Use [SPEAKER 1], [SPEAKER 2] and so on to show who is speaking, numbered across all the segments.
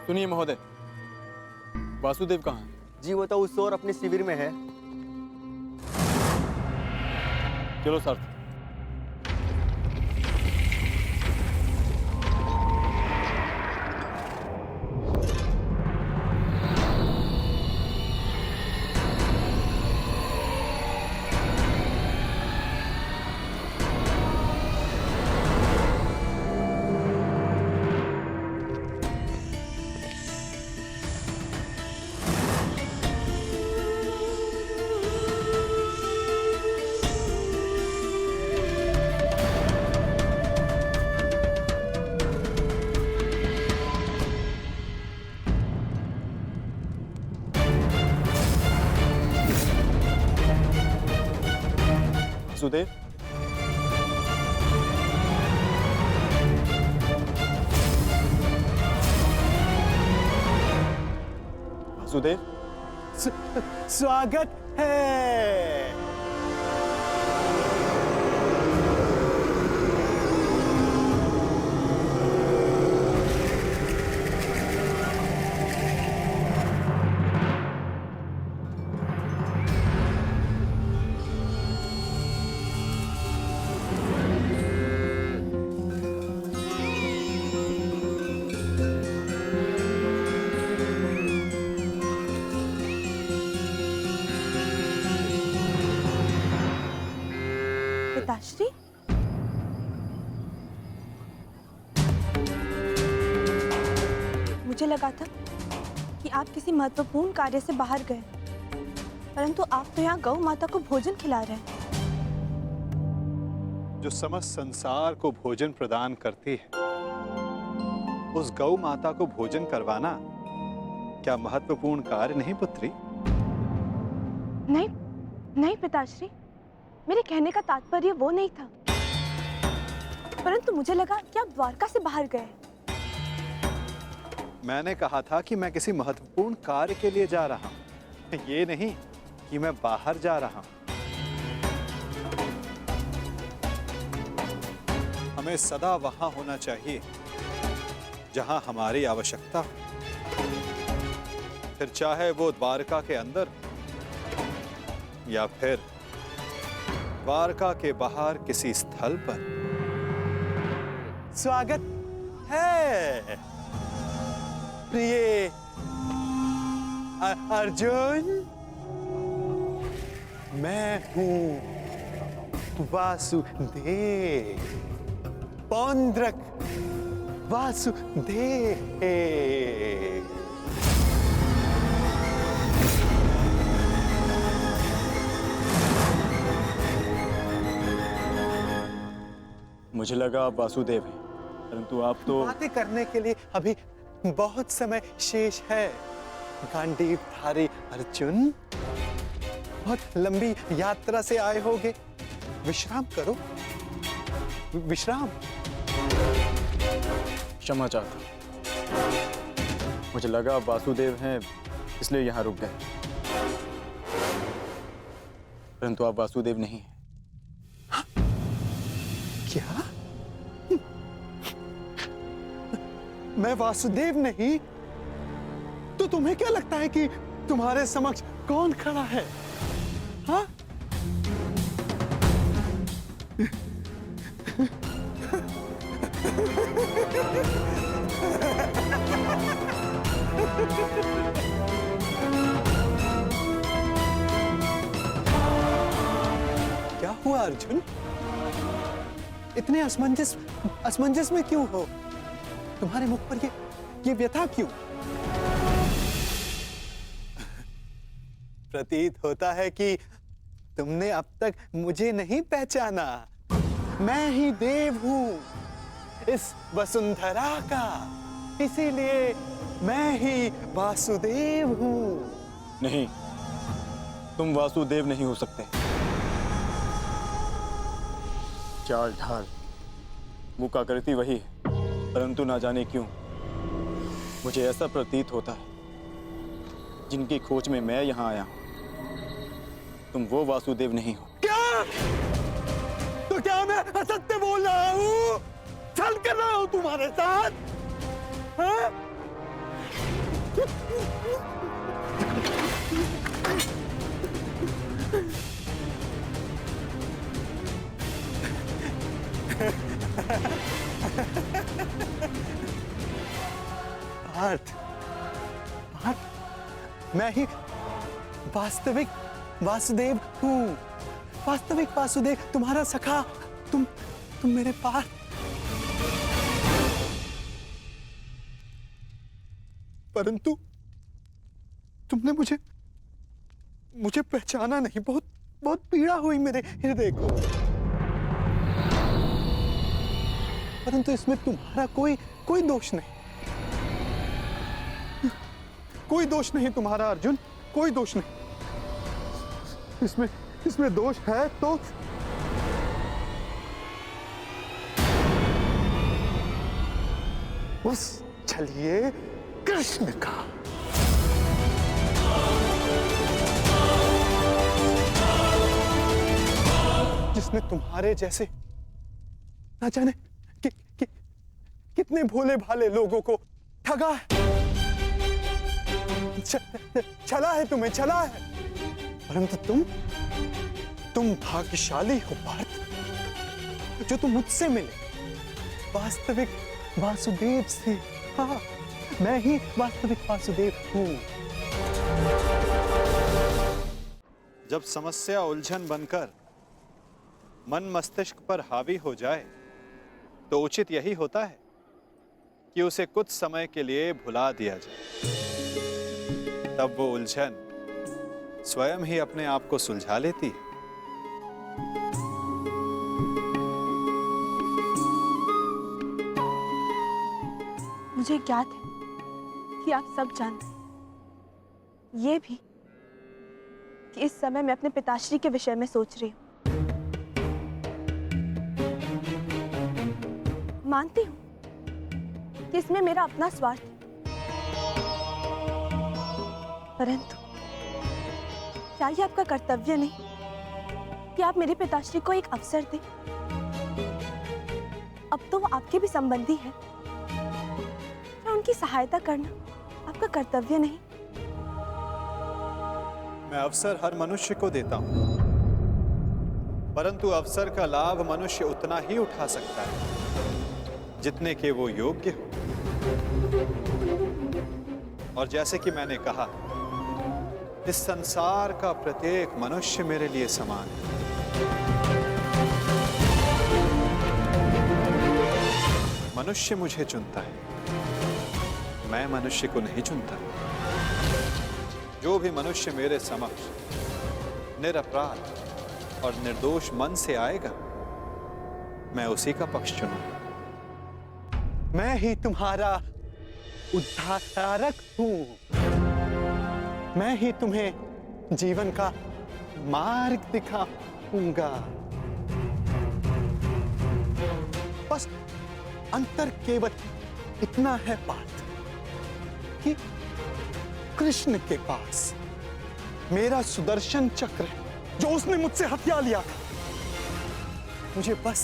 [SPEAKER 1] सुनिए महोदय, वासुदेव कहाँ है?
[SPEAKER 2] जी वो तो उस ओर अपने शिविर में है।
[SPEAKER 1] चलो सारथी। वासुदेव, वासुदेव,
[SPEAKER 2] स्वागत है।
[SPEAKER 3] पिताश्री, मुझे लगा था कि आप किसी महत्वपूर्ण कार्य से बाहर गए, परंतु आप तो यहाँ गौ माता को भोजन खिला रहे हैं।
[SPEAKER 4] जो समस्त संसार को भोजन प्रदान करती है, उस गौ माता को भोजन करवाना क्या महत्वपूर्ण कार्य नहीं पुत्री?
[SPEAKER 3] नहीं, नहीं पिताश्री, मेरे कहने का तात्पर्य वो नहीं था, परंतु मुझे लगा कि आप द्वारका से बाहर गए।
[SPEAKER 4] मैंने कहा था कि मैं किसी महत्वपूर्ण कार्य के लिए जा रहा हूं, ये नहीं कि मैं बाहर जा रहा हूं। हमें सदा वहां होना चाहिए जहां हमारी आवश्यकता हो, फिर चाहे वो द्वारका के अंदर या फिर द्वारका के बाहर किसी स्थल पर।
[SPEAKER 2] स्वागत है प्रिय अर्जुन। मैं हूं वासुदेव, पौंड्रक वासुदेव।
[SPEAKER 1] मुझे लगा आप वासुदेव हैं, परंतु आप तो
[SPEAKER 2] बातें करने के लिए अभी बहुत समय शेष है। गांडीवधारी अर्जुन, बहुत लंबी यात्रा से आए होगे, विश्राम करो, विश्राम।
[SPEAKER 1] क्षमा चाहता, मुझे लगा आप वासुदेव हैं इसलिए यहाँ रुक गए, परंतु आप वासुदेव नहीं हैं।
[SPEAKER 2] क्या? मैं वासुदेव नहीं? तो तुम्हें क्या लगता है कि तुम्हारे समक्ष कौन खड़ा है? हाँ? क्या हुआ अर्जुन? इतने असमंजस में क्यों हो? तुम्हारे मुख पर ये व्यथा क्यों? प्रतीत होता है कि तुमने अब तक मुझे नहीं पहचाना। मैं ही देव हूं इस वसुंधरा का, इसीलिए मैं ही वासुदेव हूं।
[SPEAKER 1] नहीं, तुम वासुदेव नहीं हो सकते। चाल ढाल मुका करती वही है, परंतु ना जाने क्यों मुझे ऐसा प्रतीत होता है जिनकी खोज में मैं यहाँ आया हूँ, तुम वो वासुदेव नहीं हो।
[SPEAKER 2] क्या? तो क्या मैं असत्य बोल रहा हूँ? छल कर रहा हूँ तुम्हारे साथ? हाँ? पार्थ, पार्थ, मैं ही वास्तविक वासुदेव हूँ। वास्तविक वासुदेव, तुम्हारा सखा। तुम मेरे पार्थ। परंतु तुमने मुझे पहचाना नहीं। बहुत बहुत पीड़ा हुई मेरे हृदय को। परंतु इसमें तुम्हारा कोई दोष नहीं। कोई दोष नहीं तुम्हारा अर्जुन, कोई दोष नहीं। इसमें दोष है तो उस छलिए कृष्ण का। जिसने तुम्हारे जैसे ना जाने कितने भोले भाले लोगों को ठगा है, छला है, तुम्हें छला है। परंतु तुम भाग्यशाली हो पार्थ, जो तुम मुझसे मिले, वास्तविक वासुदेव से। हाँ, मैं ही वास्तविक वासुदेव हूं।
[SPEAKER 4] जब समस्या उलझन बनकर मन मस्तिष्क पर हावी हो जाए तो उचित यही होता है कि उसे कुछ समय के लिए भुला दिया जाए। तब वो उलझन स्वयं ही अपने आप को सुलझा लेती है।
[SPEAKER 3] मुझे ज्ञात है कि आप सब जानते हैं, ये भी कि इस समय मैं अपने पिताश्री के विषय में सोच रही हूँ। मानती हूँ कि इसमें मेरा अपना स्वार्थ है, परंतु क्या ये आपका कर्तव्य नहीं कि आप मेरे पिताश्री को एक अवसर दें? अब तो वो आपके भी संबंधी है, क्या उनकी सहायता करना आपका कर्तव्य नहीं?
[SPEAKER 4] मैं अवसर हर मनुष्य को देता हूं, परंतु अवसर का लाभ मनुष्य उतना ही उठा सकता है जितने के वो योग्य हो। और जैसे कि मैंने कहा, इस संसार का प्रत्येक मनुष्य मेरे लिए समान है। मनुष्य मुझे चुनता है, मैं मनुष्य को नहीं चुनता। जो भी मनुष्य मेरे समक्ष निरपराध और निर्दोष मन से आएगा, मैं उसी का पक्ष चुनूंगा।
[SPEAKER 2] मैं ही तुम्हारा उद्धारक हूं। मैं ही तुम्हें जीवन का मार्ग दिखाऊंगा। बस अंतर केवल इतना है पार्थ कि कृष्ण के पास मेरा सुदर्शन चक्र है, जो उसने मुझसे हथिया लिया था। मुझे बस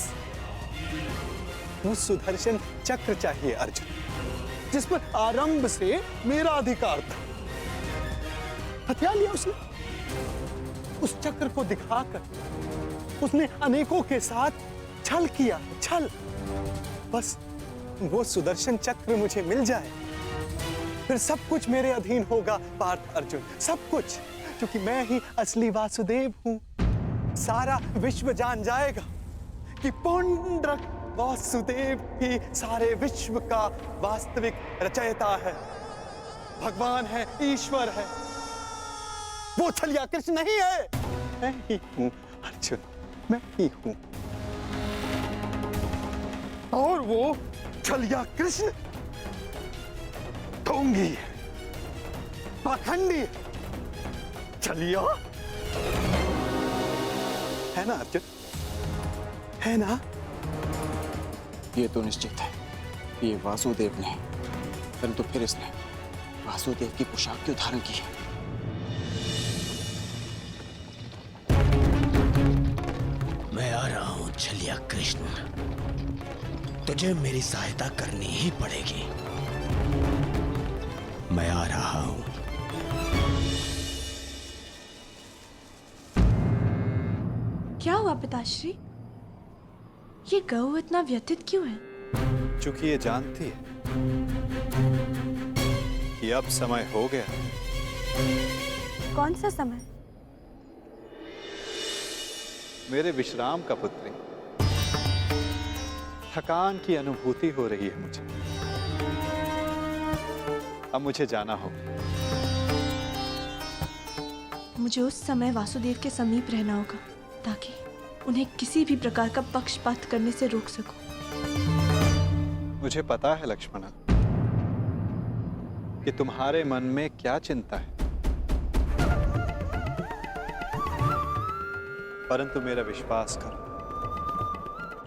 [SPEAKER 2] वो सुदर्शन चक्र चाहिए अर्जुन, जिस पर आरंभ से मेरा अधिकार था। हथिया लिया उसने। उस चक्र को दिखाकर उसने अनेकों के साथ छल किया, छल। बस वो सुदर्शन चक्र मुझे मिल जाए, फिर सब कुछ मेरे अधीन होगा पार्थ अर्जुन, सब कुछ, क्योंकि मैं ही असली वासुदेव हूं। सारा विश्व जान जाएगा कि पुंडरक वासुदेव ही सारे विश्व का वास्तविक रचयिता है, भगवान है, ईश्वर है। वो छलिया कृष्ण नहीं है, मैं ही हूं अर्जुन, मैं ही हूं। और वो छलिया कृष्ण ढोंगी है, पाखंडी है, छलिया है ना अर्जुन, है ना?
[SPEAKER 1] ये तो निश्चित है, ये वासुदेव ने, परंतु फिर इसने वासुदेव की पोशाक क्यों धारण की है?
[SPEAKER 5] मैं आ रहा हूं छलिया कृष्ण, तुझे मेरी सहायता करनी ही पड़ेगी। मैं आ रहा हूं।
[SPEAKER 3] क्या हुआ पिताश्री? ये गऊ इतना व्यथित क्यों है?
[SPEAKER 4] चूंकि ये जानती है कि अब समय हो गया।
[SPEAKER 3] कौन सा समय?
[SPEAKER 4] मेरे विश्राम का पुत्री, थकान की अनुभूति हो रही है मुझे। अब मुझे जाना होगा।
[SPEAKER 3] मुझे उस समय वासुदेव के समीप रहना होगा ताकि उन्हें किसी भी प्रकार का पक्षपात करने से रोक सकूं।
[SPEAKER 4] मुझे पता है लक्ष्मणा कि तुम्हारे मन में क्या चिंता है, परंतु मेरा विश्वास करो,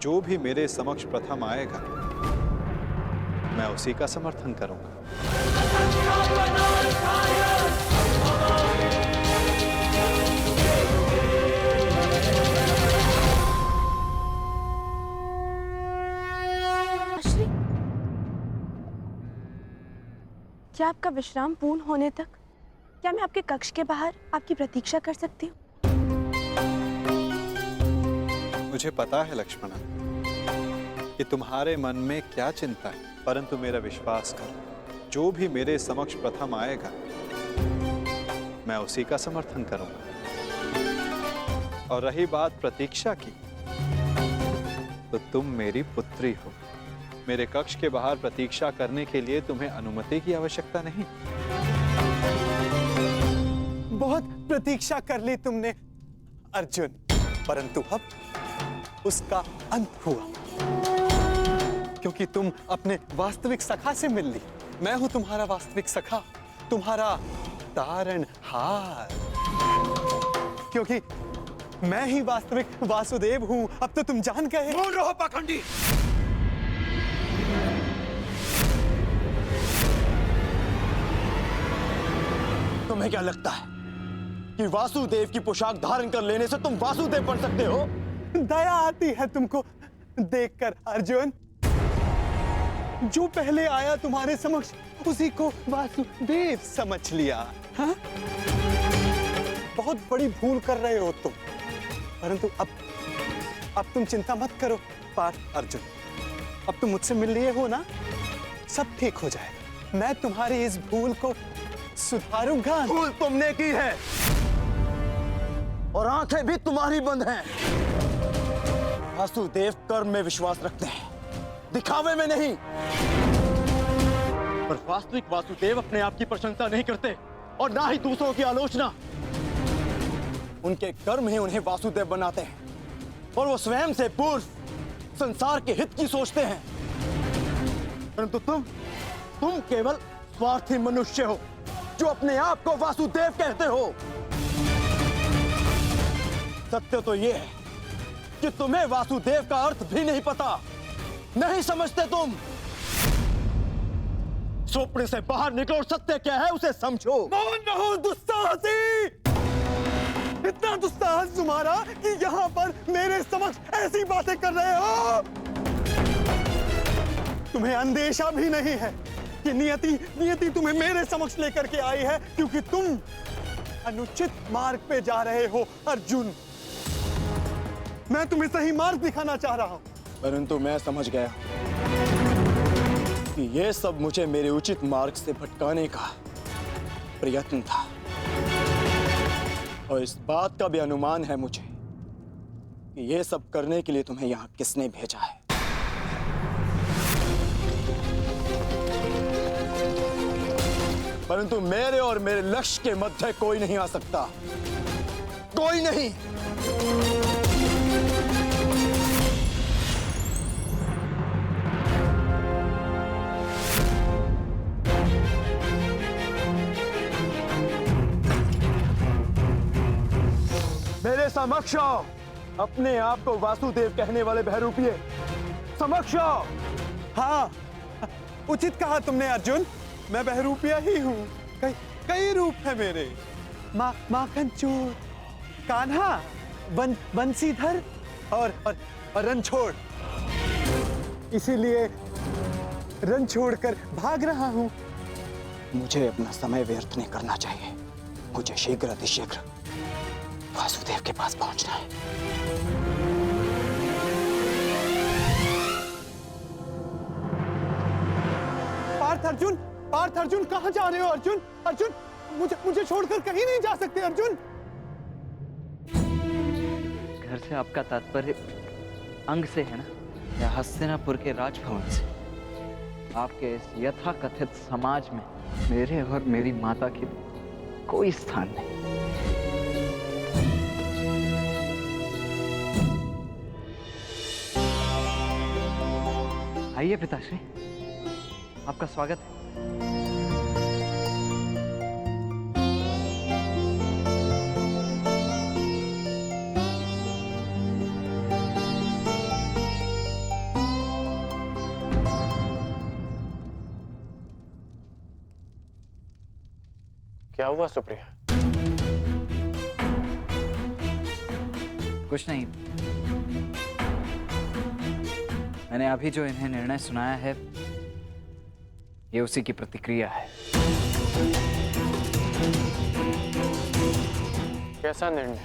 [SPEAKER 4] जो भी मेरे समक्ष प्रथम आएगा मैं उसी का समर्थन करूंगा।
[SPEAKER 3] श्री, क्या आपका विश्राम पूर्ण होने तक क्या मैं आपके कक्ष के बाहर आपकी प्रतीक्षा कर सकती हूँ?
[SPEAKER 4] मुझे पता है लक्ष्मणा कि तुम्हारे मन में क्या चिंता है, परंतु मेरा विश्वास करो, जो भी मेरे समक्ष प्रथम आएगा मैं उसी का समर्थन करूंगा। और रही बात प्रतीक्षा की, तो तुम मेरी पुत्री हो। मेरे कक्ष के बाहर प्रतीक्षा करने के लिए तुम्हें अनुमति की आवश्यकता नहीं।
[SPEAKER 2] बहुत प्रतीक्षा कर ली तुमने अर्जुन, परंतु अब उसका अंत हुआ, क्योंकि तुम अपने वास्तविक सखा से मिल ली। मैं हूं तुम्हारा वास्तविक सखा, तुम्हारा तारणहार, क्योंकि मैं ही वास्तविक वासुदेव हूं। अब तो तुम जान गए।
[SPEAKER 1] बोल रहो पाखंडी। तुम्हें क्या लगता है कि वासुदेव की पोशाक धारण कर लेने से तुम वासुदेव बन सकते हो?
[SPEAKER 2] दया आती है तुमको देखकर अर्जुन। जो पहले आया तुम्हारे समक्ष उसी को वासुदेव समझ लिया। हाँ? बहुत बड़ी भूल कर रहे हो तुम, परंतु अब तुम चिंता मत करो पार्थ अर्जुन। अब तुम मुझसे मिल लिए हो ना, सब ठीक हो जाएगा। मैं तुम्हारी इस भूल को सुधारूंगा।
[SPEAKER 1] भूल तुमने की है और आंखें भी तुम्हारी बंद हैं। वासुदेव कर्म में विश्वास रखते हैं, दिखावे में नहीं। पर वास्तविक वासुदेव अपने आप की प्रशंसा नहीं करते और ना ही दूसरों की आलोचना। उनके कर्म ही उन्हें वासुदेव बनाते हैं और वो स्वयं से पूर्व संसार के हित की सोचते हैं। परंतु तुम केवल स्वार्थी मनुष्य हो जो अपने आप को वासुदेव कहते हो। सत्य तो ये है कि तुम्हें वासुदेव का अर्थ भी नहीं पता, नहीं समझते तुम। स्वप्न से बाहर निकलो, सत्य क्या है उसे समझो।
[SPEAKER 2] मौन रहो दुस्साहसी! इतना दुस्साहस तुम्हारा कि यहाँ पर मेरे समक्ष ऐसी बातें कर रहे हो। तुम्हें अंदेशा भी नहीं है कि नियति तुम्हें मेरे समक्ष लेकर के आई है, क्योंकि तुम अनुचित मार्ग पे जा रहे हो अर्जुन। मैं तुम्हें सही मार्ग दिखाना चाह रहा हूं।
[SPEAKER 1] परंतु मैं समझ गया कि यह सब मुझे मेरे उचित मार्ग से भटकाने का प्रयत्न था, और इस बात का भी अनुमान है मुझे कि यह सब करने के लिए तुम्हें यहां किसने भेजा है। परंतु मेरे और मेरे लक्ष्य के मध्य कोई नहीं आ सकता, कोई नहीं। मेरे समक्ष आओ, अपने आप को वासुदेव कहने वाले बहरूपिये, समक्ष आओ।
[SPEAKER 2] हाँ, उचित कहा तुमने अर्जुन। मैं बहरूपिया ही हूँ। कई रूप है मेरे। माखन चोर, कान्हा, बंसीधर और रणछोड़। इसीलिए रण छोड़कर भाग रहा हूँ।
[SPEAKER 1] मुझे अपना समय व्यर्थ नहीं करना चाहिए। मुझे शीघ्र अतिशीघ्र वासुदेव के पास पहुंचना है।
[SPEAKER 2] पार्थ अर्जुन, कहां जा रहे हो अर्जुन? अर्जुन, मुझे छोड़कर कहीं नहीं जा सकते अर्जुन।
[SPEAKER 6] घर से आपका तात्पर्य अंग से है ना, या हस्तिनापुर के राजभवन से? आपके इस यथाकथित समाज में मेरे और मेरी माता के कोई स्थान नहीं। आइए पिताश्री, आपका स्वागत है।
[SPEAKER 2] क्या हुआ सुप्रिया?
[SPEAKER 6] कुछ नहीं, मैंने अभी जो इन्हें निर्णय सुनाया है ये उसी की प्रतिक्रिया है।
[SPEAKER 2] कैसा निर्णय?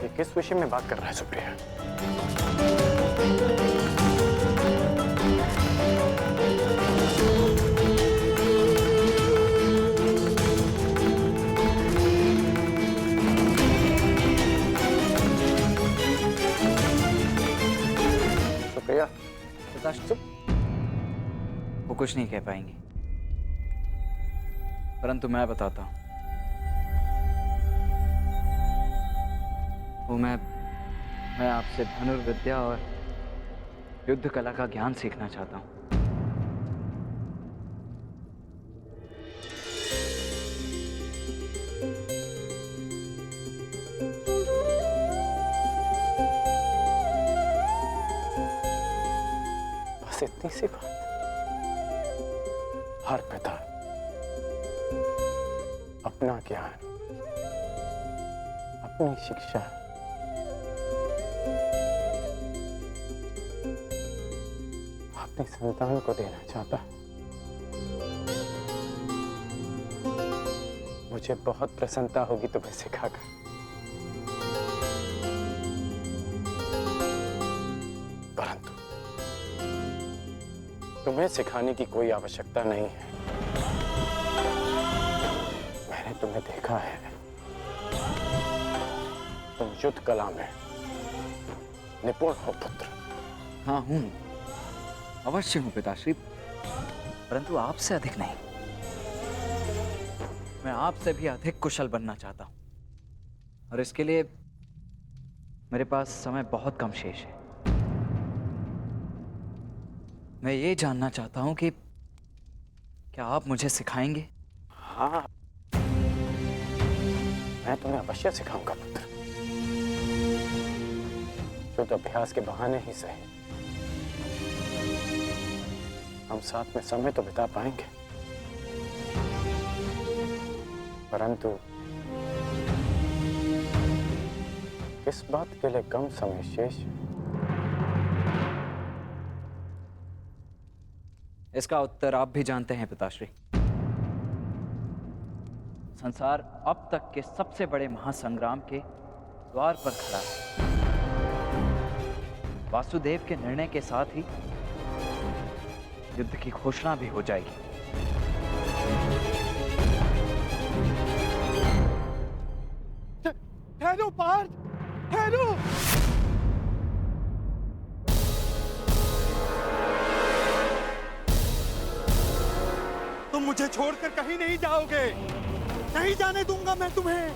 [SPEAKER 2] ये किस विषय में बात कर रहा है सुप्रिया? सुप्रिया,
[SPEAKER 6] पिताश्री, वो कुछ नहीं कह पाएंगी, परंतु मैं बताता हूं। वो मैं आपसे धनुर्विद्या और युद्ध कला का ज्ञान सीखना चाहता हूं।
[SPEAKER 2] बस इतनी सी बात। हर पिता अपना ज्ञान, अपनी शिक्षा अपने संतान को देना चाहता है। मुझे बहुत प्रसन्नता होगी तुम्हें सिखाकर। परंतु तुम्हें सिखाने की कोई आवश्यकता नहीं है। मैंने तुम्हें देखा है, तुम युद्ध कला में निपुण हो पुत्र।
[SPEAKER 6] हाँ हूं, अवश्य हूं पिताश्री, परंतु आपसे अधिक नहीं। मैं आपसे भी अधिक कुशल बनना चाहता हूं, और इसके लिए मेरे पास समय बहुत कम शेष है। मैं ये जानना चाहता हूं कि क्या आप मुझे सिखाएंगे?
[SPEAKER 2] हाँ, मैं तुम्हें अवश्य सिखाऊंगा पुत्र। शुद्ध अभ्यास के बहाने ही सही, हम साथ में समय तो बिता पाएंगे, परंतु इस बात के लिए कम समय शेष है।
[SPEAKER 6] इसका उत्तर आप भी जानते हैं पिताश्री। संसार अब तक के सबसे बड़े महासंग्राम के द्वार पर खड़ा है। वासुदेव के निर्णय के साथ ही युद्ध की घोषणा भी हो जाएगी।
[SPEAKER 2] ठहरो पार्थ, ठहरो। तुम मुझे छोड़कर कहीं नहीं जाओगे, नहीं जाने दूंगा मैं तुम्हें।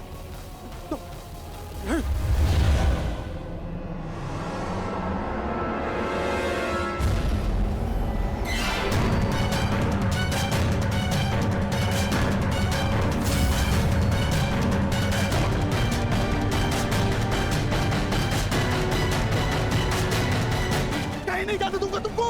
[SPEAKER 2] कहीं नहीं जाने दूंगा तुमको।